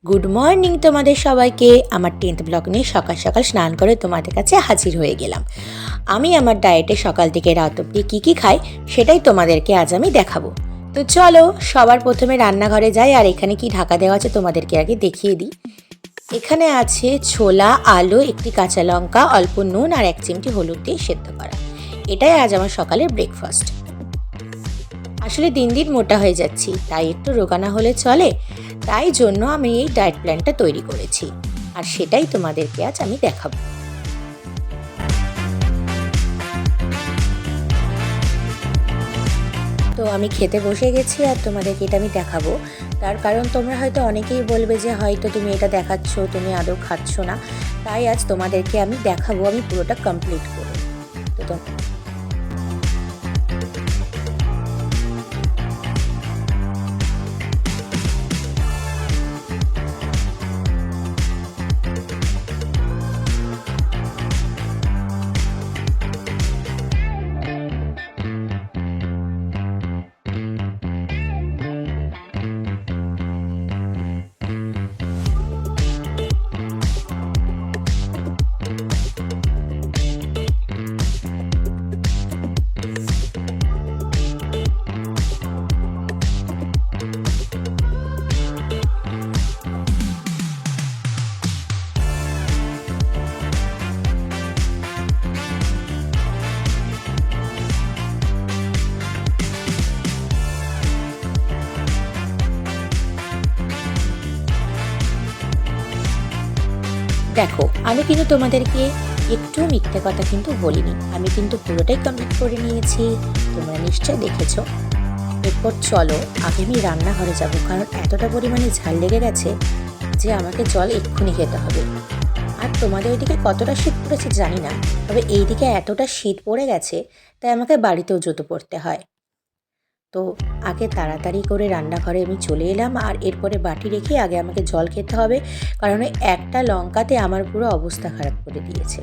Good morning তোমাদের সবাইকে। আমার 10th ব্লগ নিয়ে সকাল সকাল স্নান করে তোমাদের কাছে হাজির হয়ে গেলাম। আমি আমার ডায়েটে সকাল থেকে রাত অবধি কী খাই সেটাই তোমাদেরকে আজ আমি দেখাবো। তো চলো সবার প্রথমে রান্নাঘরে যাই, আর এখানে কি ঢাকা দেওয়া আছে তোমাদেরকে আগে দেখিয়ে দিই। এখানে আছে ছোলা, আলু, একটি কাঁচা লঙ্কা, অল্প নুন আর 1 চিমটি হলুদ দিয়ে সেদ্ধ করা। এটাই আজ আমার সকালের ব্রেকফাস্ট। আসলে দিন দিন মোটা হয়ে যাচ্ছি, তাই একটু রোগা না হলে চলে, তাই জন্য আমি এই ডায়েট প্ল্যানটা তৈরি করেছি, আর সেটাই তোমাদেরকে আজ আমি দেখাবো। তো আমি খেতে বসে গেছি আর তোমাদেরকে এটা আমি দেখাবো। তার কারণ তোমরা হয়তো অনেকেই বলবে যে হয়তো তুমি এটা দেখাচ্ছ, তুমি আদৌ খাচ্ছ না, তাই আজ তোমাদেরকে আমি দেখাবো আমি পুরোটা কমপ্লিট করে। তো দেখো, আমি কিন্তু তোমাদেরকে একটু মিথ্যে কথা কিন্তু বলিনি, আমি কিন্তু পুরোটাই কমপ্লিট করে নিয়েছি, তোমরা নিশ্চয় দেখেছো। এরপর চলো আগে আমি রান্নাঘরে যাব, কারণ এতটা পরিমাণে ঝাল লেগে গেছে যে আমাকে জল এক্ষুনি খেতে হবে। আর তোমাদের ওইদিকে কতটা শীত পড়েছে জানি না, তবে এইদিকে এতটা শীত পড়ে গেছে তাই আমাকে বাড়িতেও জুতো পরতে হয়। তো আগে তাড়াতাড়ি করে রান্নাঘরে আমি চলে এলাম, আর এরপরে বাটি রেখে আগে আমাকে জল খেতে হবে, কারণ ওই একটা লঙ্কাতে আমার পুরো অবস্থা খারাপ করে দিয়েছে।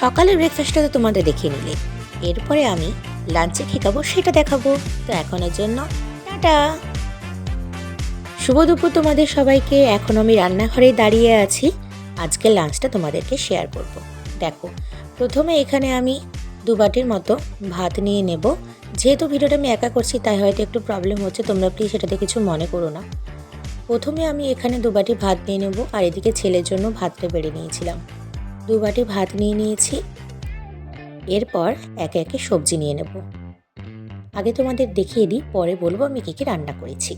সকালের ব্রেকফাস্টটা তো তোমাদের দেখিয়ে নিলে, এরপরে আমি লাঞ্চে কী খাবো সেটা দেখাবো। তো এখনের জন্য টাটা, শুভ দুপুর তোমাদের সবাইকে। এখন আমি রান্নাঘরেই দাঁড়িয়ে আছি, আজকে লাঞ্চটা তোমাদেরকে শেয়ার করব। দেখো, প্রথমে এখানে আমি 2 বাটির মতো ভাত নিয়ে নেব। যেহেতু ভিডিওটা আমি একা করছি তাই হয়তো একটু প্রবলেম হচ্ছে, তোমরা প্লিজ এটাতে কিছু মনে করো না। প্রথমে আমি এখানে 2 বাটি ভাত নিয়ে নেব, আর এদিকে ছেলের জন্য ভাতটা বেড়ে নিয়েছিলাম। 2 বাটি ভাত নিয়ে নিয়েছি। এরপর একে একে সবজি নিয়ে নেব। আগে তোমাদের দেখিয়ে দিই, পরে বলবো আমি কী কী রান্না করেছি।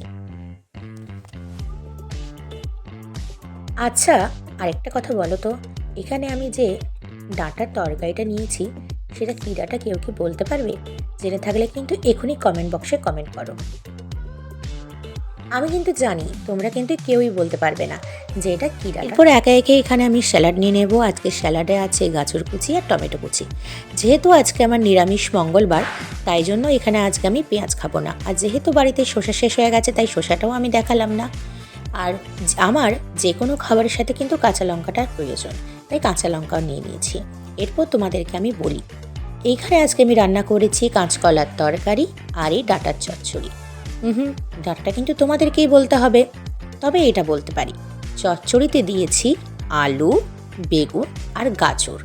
আচ্ছা, আরেকটা কথা বলো তো, এখানে আমি যে ডাঁটার তরকারিটা নিয়েছি সেটা কী ডাঁটা কেউ কি বলতে পারবে? জেনে থাকলে কিন্তু এখনই কমেন্ট বক্সে কমেন্ট করো। আমি কিন্তু জানি তোমরা কিন্তু কেউই বলতে পারবে না যে এটা কী ডাঁটা। এরপর একে একে এখানে আমি স্যালাড নিয়ে নেব। আজকে স্যালাডে আছে গাজর কুচি আর টমেটো কুচি। যেহেতু আজকে আমার নিরামিষ মঙ্গলবার, তাই জন্য এখানে আজকে আমি পেঁয়াজ খাবো না, আর যেহেতু বাড়িতে শসা শেষ হয়ে গেছে তাই শসাটাও আমি দেখালাম না। আর আমার যে কোনো খাবারের সাথে কিন্তু কাঁচা লঙ্কাটার প্রয়োজন, তাই কাঁচা লঙ্কাও নিয়ে নিয়েছি। এরপর তোমাদেরকে আমি বলি, এইখানে আজকে আমি রান্না করেছি কাঁচকলার তরকারি আর এই ডাঁটার চচ্চড়ি। ডাঁটাটা কিন্তু তোমাদেরকেই বলতে হবে, তবে এটা বলতে পারি, চচ্চড়িতে দিয়েছি আলু, বেগুন আর গাজর।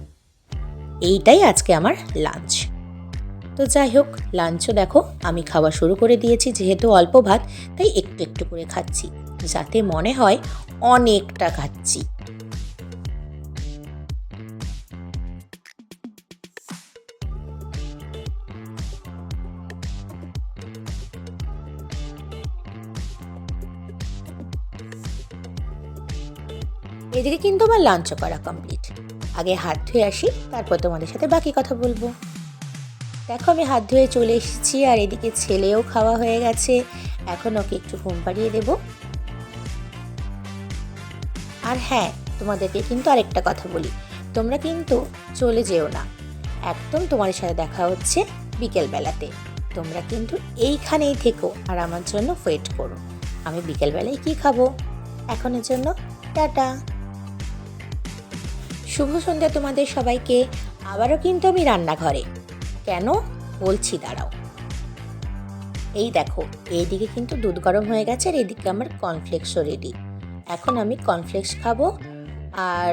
এইটাই আজকে আমার লাঞ্চ। তো যাই হোক, লাঞ্চও দেখো আমি খাওয়া শুরু করে দিয়েছি। যেহেতু অল্প ভাত তাই একটু একটু করে খাচ্ছি, যাতে মনে হয় অনেকটা খাচ্ছি। এদিকে কিন্তু আমার লাঞ্চও করা কমপ্লিট। আগে হাত ধুয়ে আসি, তারপর তোমাদের সাথে বাকি কথা বলবো। দেখো, আমি হাত ধুয়ে চলে এসেছি, আর এদিকে ছেলেও খাওয়া হয়ে গেছে। এখন ওকে একটু ঘুম পাড়িয়ে দেবো। আর হ্যাঁ, তোমাদেরকে কিন্তু আরেকটা কথা বলি, তোমরা কিন্তু চলে যেও না, একদম তোমার সাথে দেখা হচ্ছে বিকেলবেলাতে। তোমরা কিন্তু এইখানেই থেকো আর আমার জন্য ওয়েট করো। আমি বিকেলবেলায় কি খাবো। এখনের জন্য টাটা। শুভ সন্ধ্যা তোমাদের সবাইকে। আবারও কিন্তু আমি রান্নাঘরে। কেন বলছি, দাঁড়াও। এই দেখো, এইদিকে কিন্তু দুধ গরম হয়ে গেছে আর এদিকে আমার কর্নফ্লেক্সও রেডি। এখন আমি কর্নফ্লেক্স খাবো আর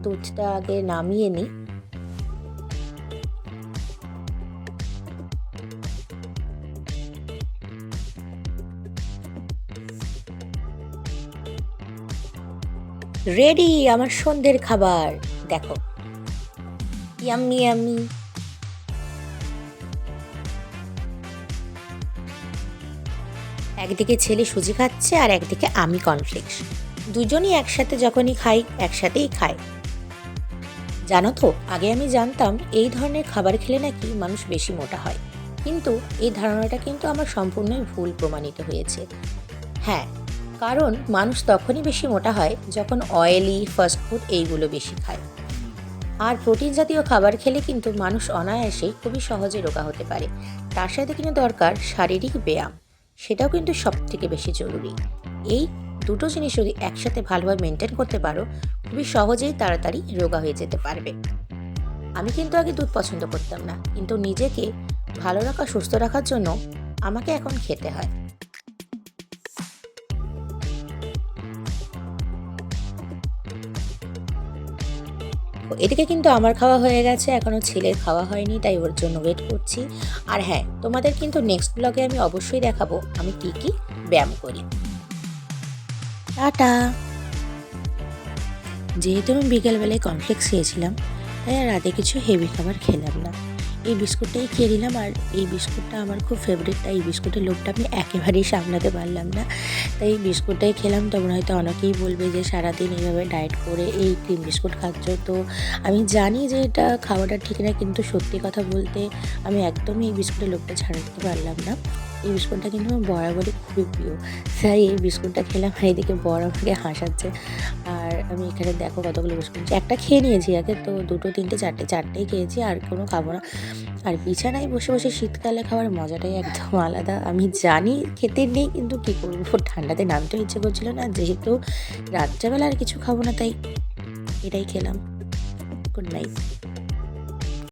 দুধটা আগে নামিয়ে নিই। রেডি আমার সন্ধ্যের খাবার, দেখো ইয়াম্মি ইয়াম্মি। একদিকে ছেলে সুজি খাচ্ছে আর একদিকে আমি কর্নফ্লেক্স। দুজনই একসাথে যখনই খাই একসাথেই খাই। জানো তো, আগে আমি জানতাম এই ধরনের খাবার খেলে নাকি মানুষ বেশি মোটা হয়, কিন্তু এই ধারণাটা কিন্তু আমার সম্পূর্ণই ভুল প্রমাণিত হয়েছে। হ্যাঁ, কারণ মানুষ তখনই বেশি মোটা হয় যখন অয়েলি ফাস্টফুড এইগুলো বেশি খায়। আর প্রোটিন জাতীয় খাবার খেলে কিন্তু মানুষ অনায়াসেই খুবই সহজে রোগা হতে পারে। তার সাথে কিন্তু দরকার শারীরিক ব্যায়াম, সেটাও কিন্তু সবথেকে বেশি জরুরি। এই দুটো জিনিস যদি একসাথে ভালোভাবে মেনটেন করতে পারো, খুবই সহজেই তাড়াতাড়ি রোগা হয়ে যেতে পারবে। আমি কিন্তু আগে দুধ পছন্দ করতাম না, কিন্তু নিজেকে ভালো রাখা, সুস্থ রাখার জন্য আমাকে এখন খেতে হয়। এদিকে কিন্তু আমার খাওয়া হয়ে গেছে, এখনও ছেলের খাওয়া হয়নি, তাই ওর জন্য ওয়েট করছি। আর হ্যাঁ, তোমাদের কিন্তু নেক্সট ব্লগে আমি অবশ্যই দেখাবো আমি কি কি ব্যায়াম করি। টাটা। যেহেতু আমি বিকেলবেলায় কর্নফ্লেক্স খেয়েছিলাম, তাই আর রাতে কিছু হেভি খাবার খেলাম না। এই বিস্কুটটাই খেয়ে নিলাম, আর এই বিস্কুটটা আমার খুব ফেভারিট, তাই এই বিস্কুটের লোভটা আমি একেবারেই সামলাতে পারলাম না, তাই এই বিস্কুটটাই খেলাম। তোমরা হয়তো অনেকেই বলবে যে সারাদিন এইভাবে ডায়েট করে এই ক্রিম বিস্কুট খাচ্ছ, তো আমি জানি যে এটা খাওয়াটা ঠিক না, কিন্তু সত্যি কথা বলতে আমি একদমই এই বিস্কুটের লোভটা ছাড়াতে পারলাম না। এই বিস্কুটটা কিন্তু আমার বরাবরই খুবই প্রিয়, তাই এই বিস্কুটটা খেলাম। আর এদিকে বর আমাকে হাসাচ্ছে, আর আমি এখানে দেখো কতগুলো বিস্কুট একটা খেয়ে নিয়েছি আগে, তো দুটো তিনটে চারটেই খেয়েছি, আর কোনো খাবো না। আর বিছানায় বসে বসে শীতকালে খাওয়ার মজাটাই একদম আলাদা। আমি জানি খেতে নেই, কিন্তু কী করবো, ঠান্ডাতে নামতেও ইচ্ছে করছিল না, যেহেতু রাত্রেবেলা আর কিছু খাবো না, তাই এটাই খেলাম। Good night.